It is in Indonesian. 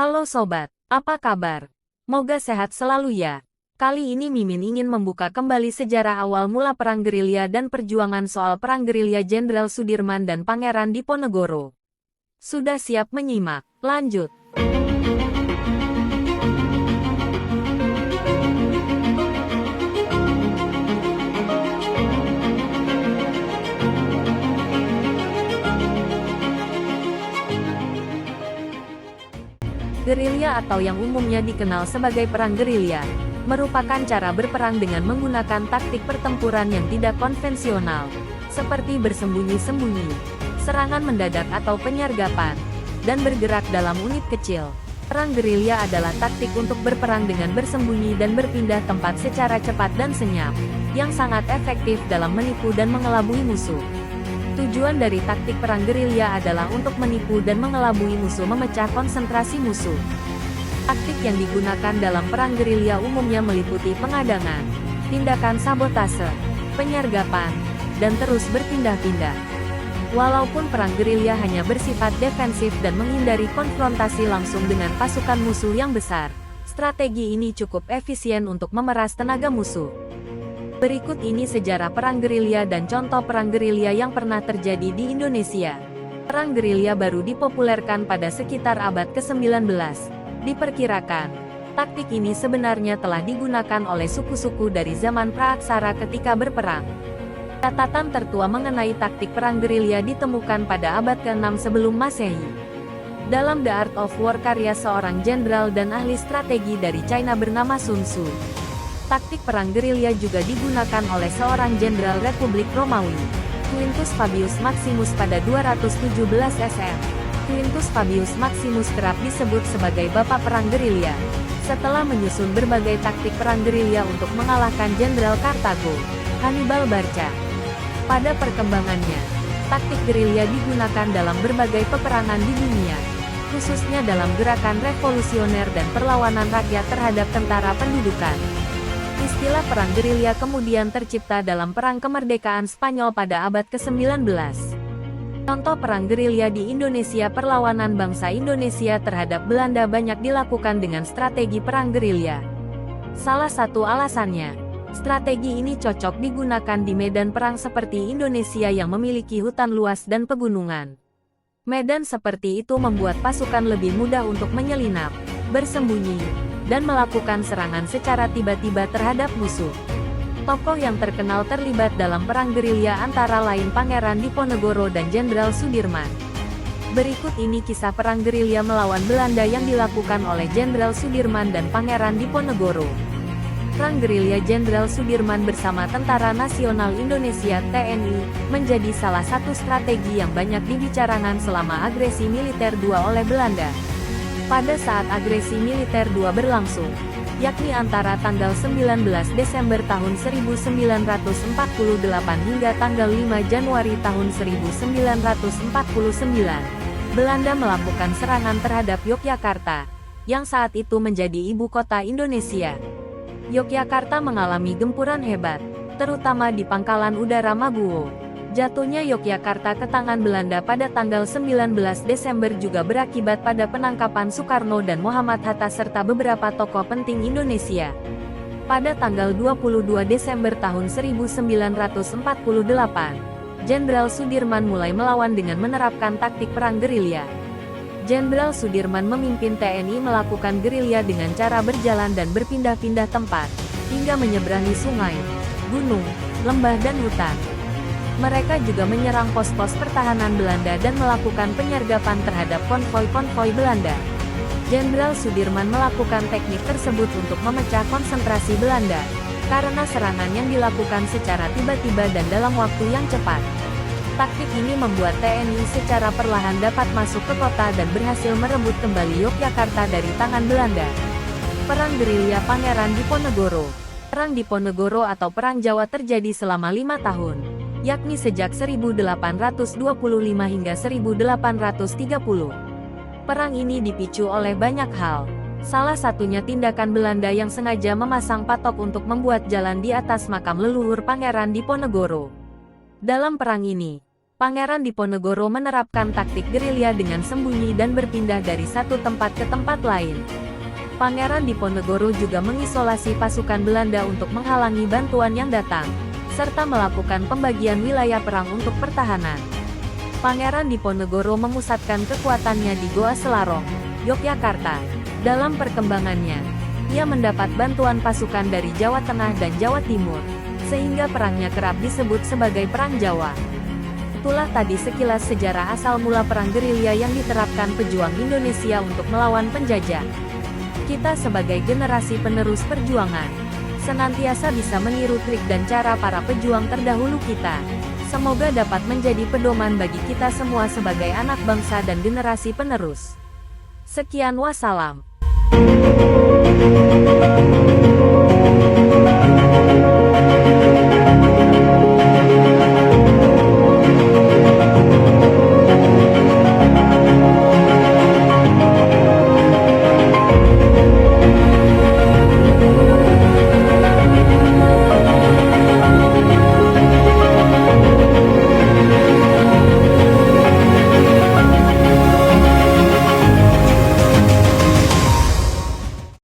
Halo sobat, apa kabar? Moga sehat selalu ya. Kali ini Mimin ingin membuka kembali sejarah awal mula Perang Gerilya dan perjuangan soal Perang Gerilya Jenderal Sudirman dan Pangeran Diponegoro. Sudah siap menyimak? Lanjut. Gerilya atau yang umumnya dikenal sebagai perang gerilya, merupakan cara berperang dengan menggunakan taktik pertempuran yang tidak konvensional, seperti bersembunyi-sembunyi, serangan mendadak atau penyergapan, dan bergerak dalam unit kecil. Perang gerilya adalah taktik untuk berperang dengan bersembunyi dan berpindah tempat secara cepat dan senyap, yang sangat efektif dalam menipu dan mengelabui musuh. Tujuan dari taktik perang gerilya adalah untuk menipu dan mengelabui musuh, memecah konsentrasi musuh. Taktik yang digunakan dalam perang gerilya umumnya meliputi pengadangan, tindakan sabotase, penyergapan, dan terus berpindah-pindah. Walaupun perang gerilya hanya bersifat defensif dan menghindari konfrontasi langsung dengan pasukan musuh yang besar, strategi ini cukup efisien untuk memeras tenaga musuh. Berikut ini sejarah perang gerilya dan contoh perang gerilya yang pernah terjadi di Indonesia. Perang gerilya baru dipopulerkan pada sekitar abad ke-19. Diperkirakan, taktik ini sebenarnya telah digunakan oleh suku-suku dari zaman praaksara ketika berperang. Catatan tertua mengenai taktik perang gerilya ditemukan pada abad ke-6 sebelum Masehi. Dalam The Art of War karya seorang jenderal dan ahli strategi dari China bernama Sun Tzu. Taktik perang gerilya juga digunakan oleh seorang jenderal Republik Romawi, Quintus Fabius Maximus pada 217 SM. Quintus Fabius Maximus kerap disebut sebagai bapak perang gerilya, setelah menyusun berbagai taktik perang gerilya untuk mengalahkan Jenderal Kartago, Hannibal Barca. Pada perkembangannya, taktik gerilya digunakan dalam berbagai peperangan di dunia, khususnya dalam gerakan revolusioner dan perlawanan rakyat terhadap tentara pendudukan. Istilah perang gerilya kemudian tercipta dalam Perang Kemerdekaan Spanyol pada abad ke-19. Contoh perang gerilya di Indonesia. Perlawanan bangsa Indonesia terhadap Belanda banyak dilakukan dengan strategi perang gerilya. Salah satu alasannya, strategi ini cocok digunakan di medan perang seperti Indonesia yang memiliki hutan luas dan pegunungan. Medan seperti itu membuat pasukan lebih mudah untuk menyelinap, bersembunyi, dan melakukan serangan secara tiba-tiba terhadap musuh. Tokoh yang terkenal terlibat dalam perang gerilya antara lain Pangeran Diponegoro dan Jenderal Sudirman. Berikut ini kisah perang gerilya melawan Belanda yang dilakukan oleh Jenderal Sudirman dan Pangeran Diponegoro. Perang gerilya Jenderal Sudirman bersama Tentara Nasional Indonesia (TNI) menjadi salah satu strategi yang banyak dibicarakan selama agresi militer II oleh Belanda. Pada saat agresi militer II berlangsung, yakni antara tanggal 19 Desember tahun 1948 hingga tanggal 5 Januari tahun 1949, Belanda melakukan serangan terhadap Yogyakarta, yang saat itu menjadi ibu kota Indonesia. Yogyakarta mengalami gempuran hebat, terutama di Pangkalan Udara Maguwo. Jatuhnya Yogyakarta ke tangan Belanda pada tanggal 19 Desember juga berakibat pada penangkapan Soekarno dan Muhammad Hatta serta beberapa tokoh penting Indonesia. Pada tanggal 22 Desember tahun 1948, Jenderal Sudirman mulai melawan dengan menerapkan taktik perang gerilya. Jenderal Sudirman memimpin TNI melakukan gerilya dengan cara berjalan dan berpindah-pindah tempat, hingga menyeberangi sungai, gunung, lembah dan hutan. Mereka juga menyerang pos-pos pertahanan Belanda dan melakukan penyergapan terhadap konvoi-konvoi Belanda. Jenderal Sudirman melakukan teknik tersebut untuk memecah konsentrasi Belanda, karena serangan yang dilakukan secara tiba-tiba dan dalam waktu yang cepat. Taktik ini membuat TNI secara perlahan dapat masuk ke kota dan berhasil merebut kembali Yogyakarta dari tangan Belanda. Perang gerilya Pangeran Diponegoro. Perang Diponegoro atau Perang Jawa terjadi selama 5 tahun. Yakni sejak 1825 hingga 1830. Perang ini dipicu oleh banyak hal. Salah satunya tindakan Belanda yang sengaja memasang patok untuk membuat jalan di atas makam leluhur Pangeran Diponegoro. Dalam perang ini, Pangeran Diponegoro menerapkan taktik gerilya dengan sembunyi dan berpindah dari satu tempat ke tempat lain. Pangeran Diponegoro juga mengisolasi pasukan Belanda untuk menghalangi bantuan yang datang, serta melakukan pembagian wilayah perang untuk pertahanan. Pangeran Diponegoro memusatkan kekuatannya di Goa Selarong, Yogyakarta. Dalam perkembangannya, ia mendapat bantuan pasukan dari Jawa Tengah dan Jawa Timur, sehingga perangnya kerap disebut sebagai Perang Jawa. Itulah tadi sekilas sejarah asal mula perang gerilya yang diterapkan pejuang Indonesia untuk melawan penjajah. Kita sebagai generasi penerus perjuangan, senantiasa bisa meniru trik dan cara para pejuang terdahulu kita. Semoga dapat menjadi pedoman bagi kita semua sebagai anak bangsa dan generasi penerus. Sekian, wassalam.